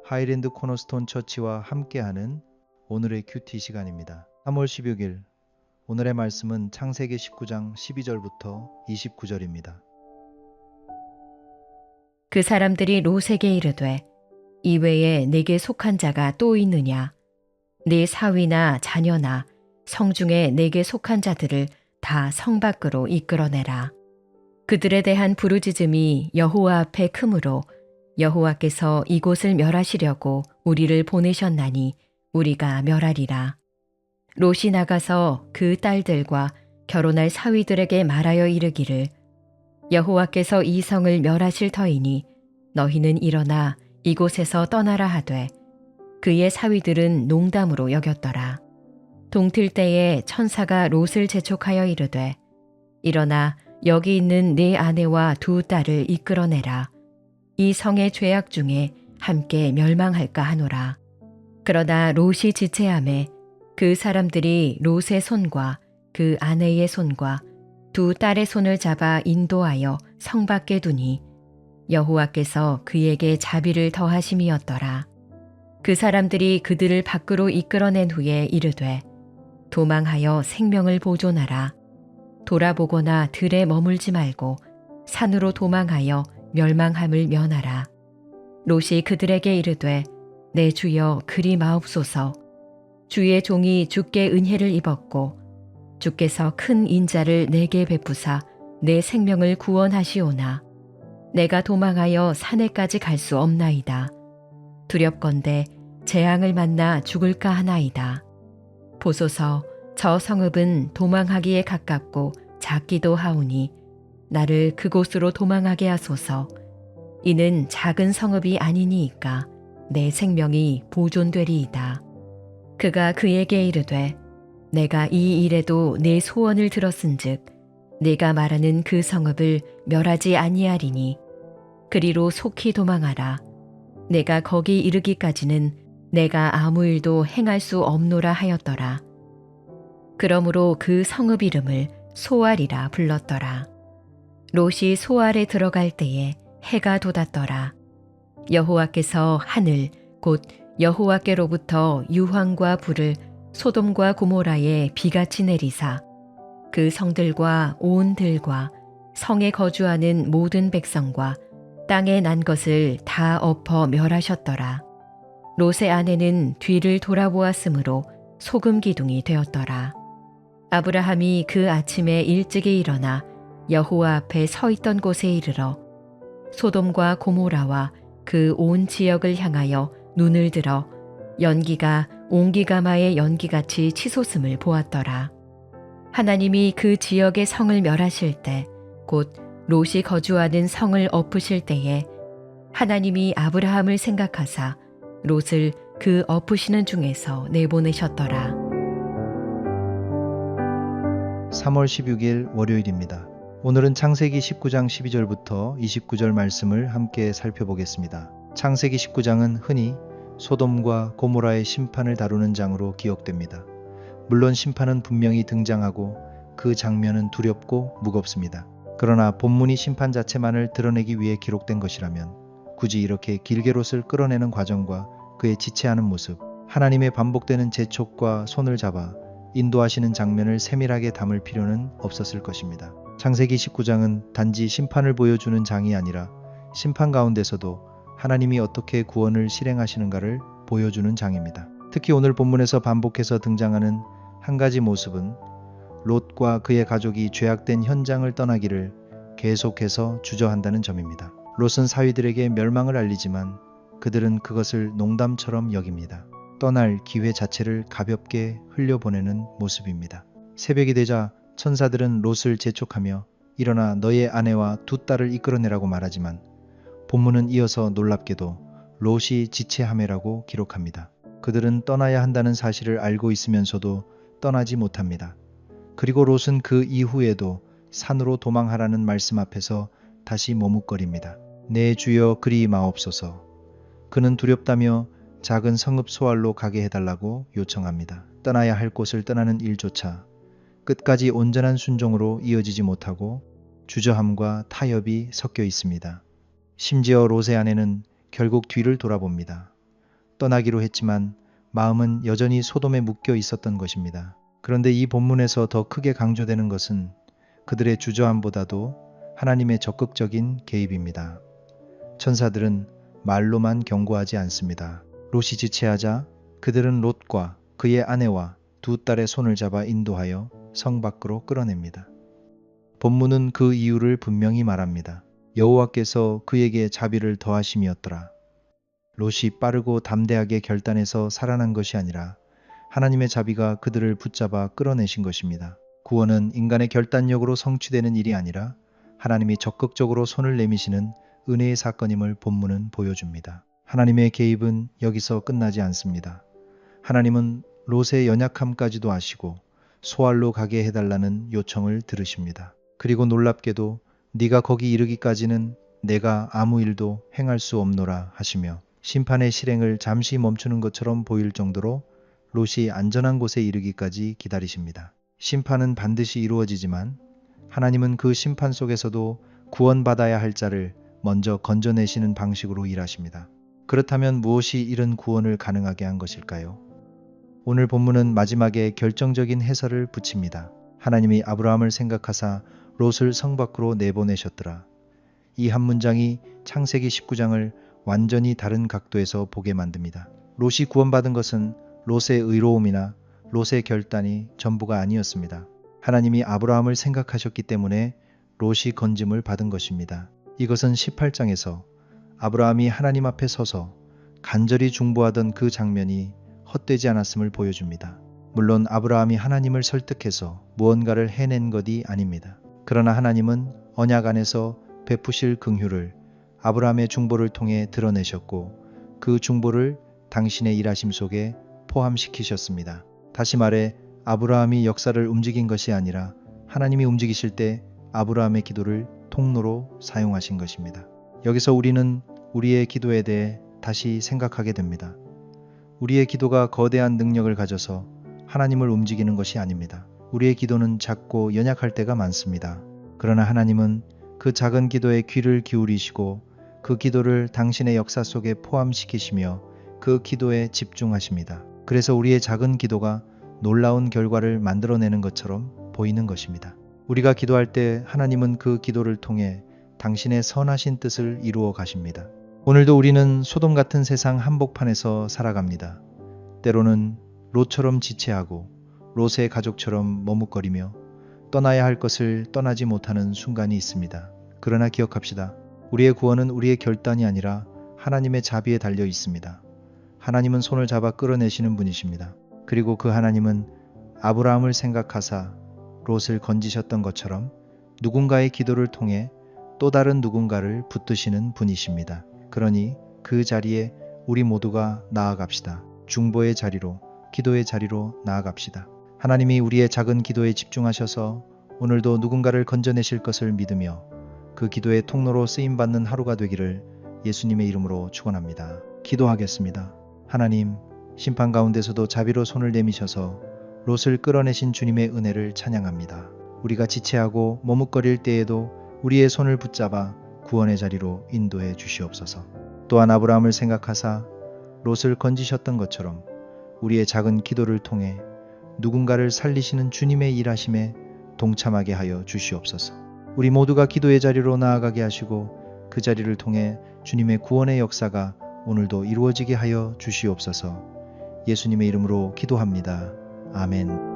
하이랜드 코너스톤 처치와 함께하는 오늘의 큐티 시간입니다. 3월 16일 오늘의 말씀은 창세기 19장 12절부터 29절입니다. 그 사람들이 롯에게 이르되 이외에 내게 속한 자가 또 있느냐? 네 사위나 자녀나 성중에 내게 속한 자들을 다 성 밖으로 이끌어내라. 그들에 대한 부르짖음이 여호와 앞에 크므로 여호와께서 이곳을 멸하시려고 우리를 보내셨나니 우리가 멸하리라. 롯이 나가서 그 딸들과 결혼할 사위들에게 말하여 이르기를 여호와께서 이 성을 멸하실 터이니 너희는 일어나 이곳에서 떠나라 하되 그의 사위들은 농담으로 여겼더라. 동틀 때에 천사가 롯을 재촉하여 이르되 일어나 여기 있는 네 아내와 두 딸을 이끌어내라. 이 성의 죄악 중에 함께 멸망할까 하노라. 그러나 롯이 지체하매 그 사람들이 롯의 손과 그 아내의 손과 두 딸의 손을 잡아 인도하여 성 밖에 두니 여호와께서 그에게 자비를 더하심이었더라. 그 사람들이 그들을 밖으로 이끌어낸 후에 이르되 도망하여 생명을 보존하라. 돌아보거나 들에 머물지 말고 산으로 도망하여 멸망함을 면하라. 롯이 그들에게 이르되 내 주여 그리 마옵소서. 주의 종이 주께 은혜를 입었고 주께서 큰 인자를 내게 베푸사 내 생명을 구원하시오나 내가 도망하여 산에까지 갈 수 없나이다. 두렵건대 재앙을 만나 죽을까 하나이다. 보소서 저 성읍은 도망하기에 가깝고 작기도 하오니 나를 그곳으로 도망하게 하소서. 이는 작은 성읍이 아니니이까 내 생명이 보존되리이다. 그가 그에게 이르되 내가 이 일에도 내 소원을 들었은즉 네가 말하는 그 성읍을 멸하지 아니하리니 그리로 속히 도망하라. 내가 거기 이르기까지는 내가 아무 일도 행할 수 없노라 하였더라. 그러므로 그 성읍 이름을 소알이라 불렀더라. 롯이 소알에 들어갈 때에 해가 돋았더라. 여호와께서 하늘 곧 여호와께로부터 유황과 불을 소돔과 고모라에 비같이 내리사 그 성들과 온 들과 성에 거주하는 모든 백성과 땅에 난 것을 다 엎어 멸하셨더라. 롯의 아내는 뒤를 돌아보았으므로 소금 기둥이 되었더라. 아브라함이 그 아침에 일찍이 일어나 여호와 앞에 서 있던 곳에 이르러 소돔과 고모라와 그 온 지역을 향하여 눈을 들어 연기가 옹기가마의 연기같이 치솟음을 보았더라. 하나님이 그 지역의 성을 멸하실 때 곧 롯이 거주하는 성을 엎으실 때에 하나님이 아브라함을 생각하사 롯을 그 엎으시는 중에서 내보내셨더라. 3월 16일 월요일입니다. 오늘은 창세기 19장 12절부터 29절 말씀을 함께 살펴보겠습니다. 창세기 19장은 흔히 소돔과 고모라의 심판을 다루는 장으로 기억됩니다. 물론 심판은 분명히 등장하고 그 장면은 두렵고 무겁습니다. 그러나 본문이 심판 자체만을 드러내기 위해 기록된 것이라면 굳이 이렇게 길게 롯을 끌어내는 과정과 그의 지체하는 모습, 하나님의 반복되는 재촉과 손을 잡아 인도하시는 장면을 세밀하게 담을 필요는 없었을 것입니다. 창세기 19장은 단지 심판을 보여주는 장이 아니라 심판 가운데서도 하나님이 어떻게 구원을 실행하시는가를 보여주는 장입니다. 특히 오늘 본문에서 반복해서 등장하는 한 가지 모습은 롯과 그의 가족이 죄악된 현장을 떠나기를 계속해서 주저한다는 점입니다. 롯은 사위들에게 멸망을 알리지만 그들은 그것을 농담처럼 여깁니다. 떠날 기회 자체를 가볍게 흘려보내는 모습입니다. 새벽이 되자 천사들은 롯을 재촉하며 일어나 너의 아내와 두 딸을 이끌어내라고 말하지만 본문은 이어서 놀랍게도 롯이 지체하매라고 기록합니다. 그들은 떠나야 한다는 사실을 알고 있으면서도 떠나지 못합니다. 그리고 롯은 그 이후에도 산으로 도망하라는 말씀 앞에서 다시 머뭇거립니다. 내 주여 그리 마옵소서. 그는 두렵다며 작은 성읍 소알로 가게 해달라고 요청합니다. 떠나야 할 곳을 떠나는 일조차 끝까지 온전한 순종으로 이어지지 못하고 주저함과 타협이 섞여 있습니다. 심지어 롯의 아내는 결국 뒤를 돌아봅니다. 떠나기로 했지만 마음은 여전히 소돔에 묶여 있었던 것입니다. 그런데 이 본문에서 더 크게 강조되는 것은 그들의 주저함보다도 하나님의 적극적인 개입입니다. 천사들은 말로만 경고하지 않습니다. 롯이 지체하자 그들은 롯과 그의 아내와 두 딸의 손을 잡아 인도하여 성 밖으로 끌어냅니다. 본문은 그 이유를 분명히 말합니다. 여호와께서 그에게 자비를 더하심이었더라. 롯이 빠르고 담대하게 결단해서 살아난 것이 아니라 하나님의 자비가 그들을 붙잡아 끌어내신 것입니다. 구원은 인간의 결단력으로 성취되는 일이 아니라 하나님이 적극적으로 손을 내미시는 은혜의 사건임을 본문은 보여줍니다. 하나님의 개입은 여기서 끝나지 않습니다. 하나님은 롯의 연약함까지도 아시고 소알로 가게 해달라는 요청을 들으십니다. 그리고 놀랍게도 네가 거기 이르기까지는 내가 아무 일도 행할 수 없노라 하시며 심판의 실행을 잠시 멈추는 것처럼 보일 정도로 롯이 안전한 곳에 이르기까지 기다리십니다. 심판은 반드시 이루어지지만 하나님은 그 심판 속에서도 구원받아야 할 자를 먼저 건져내시는 방식으로 일하십니다. 그렇다면 무엇이 이런 구원을 가능하게 한 것일까요? 오늘 본문은 마지막에 결정적인 해설을 붙입니다. 하나님이 아브라함을 생각하사 롯을 성 밖으로 내보내셨더라. 이 한 문장이 창세기 19장을 완전히 다른 각도에서 보게 만듭니다. 롯이 구원받은 것은 롯의 의로움이나 롯의 결단이 전부가 아니었습니다. 하나님이 아브라함을 생각하셨기 때문에 롯이 건짐을 받은 것입니다. 이것은 18장에서 아브라함이 하나님 앞에 서서 간절히 중보하던 그 장면이 헛되지 않았음을 보여줍니다. 물론 아브라함이 하나님을 설득해서 무언가를 해낸 것이 아닙니다. 그러나 하나님은 언약 안에서 베푸실 긍휼을 아브라함의 중보를 통해 드러내셨고 그 중보를 당신의 일하심 속에 포함시키셨습니다. 다시 말해 아브라함이 역사를 움직인 것이 아니라 하나님이 움직이실 때 아브라함의 기도를 통로로 사용하신 것입니다. 여기서 우리는 우리의 기도에 대해 다시 생각하게 됩니다. 우리의 기도가 거대한 능력을 가져서 하나님을 움직이는 것이 아닙니다. 우리의 기도는 작고 연약할 때가 많습니다. 그러나 하나님은 그 작은 기도에 귀를 기울이시고 그 기도를 당신의 역사 속에 포함시키시며 그 기도에 집중하십니다. 그래서 우리의 작은 기도가 놀라운 결과를 만들어내는 것처럼 보이는 것입니다. 우리가 기도할 때 하나님은 그 기도를 통해 당신의 선하신 뜻을 이루어 가십니다. 오늘도 우리는 소돔 같은 세상 한복판에서 살아갑니다. 때로는 롯처럼 지체하고 롯의 가족처럼 머뭇거리며 떠나야 할 것을 떠나지 못하는 순간이 있습니다. 그러나 기억합시다. 우리의 구원은 우리의 결단이 아니라 하나님의 자비에 달려 있습니다. 하나님은 손을 잡아 끌어내시는 분이십니다. 그리고 그 하나님은 아브라함을 생각하사 롯을 건지셨던 것처럼 누군가의 기도를 통해 또 다른 누군가를 붙드시는 분이십니다. 그러니 그 자리에 우리 모두가 나아갑시다. 중보의 자리로, 기도의 자리로 나아갑시다. 하나님이 우리의 작은 기도에 집중하셔서 오늘도 누군가를 건져내실 것을 믿으며 그 기도의 통로로 쓰임받는 하루가 되기를 예수님의 이름으로 축원합니다. 기도하겠습니다. 하나님, 심판 가운데서도 자비로 손을 내미셔서 롯을 끌어내신 주님의 은혜를 찬양합니다. 우리가 지체하고 머뭇거릴 때에도 우리의 손을 붙잡아 구원의 자리로 인도해 주시옵소서. 또한 아브라함을 생각하사 롯을 건지셨던 것처럼 우리의 작은 기도를 통해 누군가를 살리시는 주님의 일하심에 동참하게 하여 주시옵소서. 우리 모두가 기도의 자리로 나아가게 하시고 그 자리를 통해 주님의 구원의 역사가 오늘도 이루어지게 하여 주시옵소서. 예수님의 이름으로 기도합니다. 아멘.